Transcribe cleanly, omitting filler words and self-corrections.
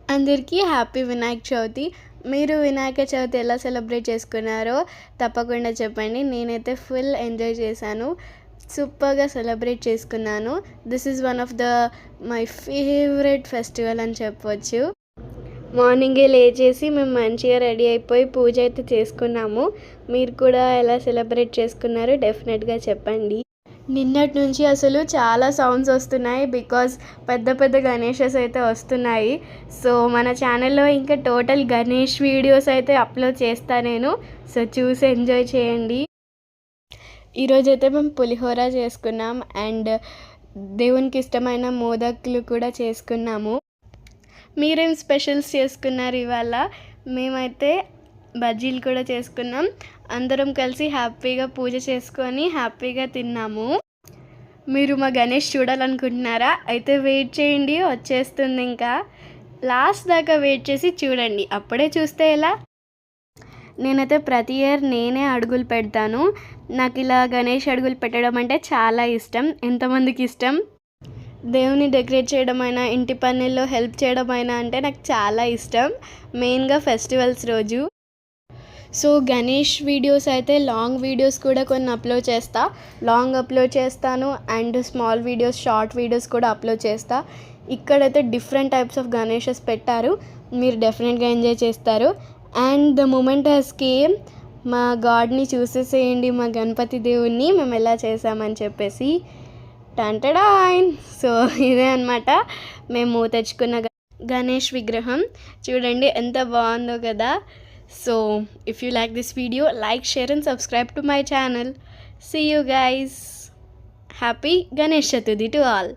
అందరికీ హ్యాపీ వినాయక చవితి. మీరు వినాయక చవితి ఎలా సెలబ్రేట్ చేసుకున్నారో తప్పకుండా చెప్పండి. నేనైతే ఫుల్ ఎంజాయ్ చేశాను. సూపర్‌గా సెలబ్రేట్ చేసుకున్నాను. This is one of my favourite festival అని చెప్పొచ్చు. మార్నింగే లేచేసి మేము మంచిగా రెడీ అయిపోయి పూజ అయితే చేసుకున్నాము. మీరు కూడా ఎలా సెలబ్రేట్ చేసుకున్నారో డెఫినెట్‌గా చెప్పండి. నిన్నటి నుంచి అసలు చాలా సౌండ్స్ వస్తున్నాయి. బికాజ్ పెద్ద పెద్ద గణేషెస్ అయితే వస్తున్నాయి. సో మన ఛానల్లో ఇంకా టోటల్ గణేష్ వీడియోస్ అయితే అప్లోడ్ చేస్తా నేను. సో చూసి ఎంజాయ్ చేయండి. ఈరోజైతే మేము పులిహోర చేసుకున్నాం అండ్ దేవునికి ఇష్టమైన మోదకులు కూడా చేసుకున్నాము. మీరేం స్పెషల్స్ చేసుకున్నారు ఇవాళ? మేమైతే బజ్జీలు కూడా చేసుకున్నాం. అందరం కలిసి హ్యాపీగా పూజ చేసుకొని హ్యాపీగా తిన్నాము. మీరు మా గణేష్ చూడాలనుకుంటున్నారా? అయితే వెయిట్ చేయండి, వచ్చేస్తుంది. ఇంకా లాస్ట్ దాకా వెయిట్ చేసి చూడండి. అప్పుడే చూస్తే ఎలా? నేనైతే ప్రతి ఇయర్ నేనే అడుగులు పెడతాను. నాకు ఇలా గణేష్ అడుగులు పెట్టడం అంటే చాలా ఇష్టం. ఎంతమందికి ఇష్టం? దేవుని డెకరేట్ చేయడం అయినా, ఇంటి పనుల్లో హెల్ప్ చేయడం అయినా అంటే నాకు చాలా ఇష్టం. మెయిన్గా ఫెస్టివల్స్ రోజు. సో గణేష్ వీడియోస్ అయితే లాంగ్ వీడియోస్ కూడా కొన్ని అప్లోడ్ చేస్తా. లాంగ్ అప్లోడ్ చేస్తాను and small videos, short videos కూడా అప్లోడ్ చేస్తా. ఇక్కడైతే డిఫరెంట్ టైప్స్ ఆఫ్ గణేషెస్ పెట్టారు. మీరు డెఫినెట్గా ఎంజాయ్ చేస్తారు. And the moment has came. మా గాడ్ని చూసేసేయండి, మా గణపతి దేవుణ్ణి మేము ఎలా చేసామని చెప్పేసి. టంటడాయిన్. సో ఇదే అనమాట మేము తెచ్చుకున్న గణేష్ విగ్రహం. చూడండి ఎంత బాగుందో కదా. So if you like this video, like, share and subscribe to my channel. See you guys. Happy Ganesh Chaturthi to all.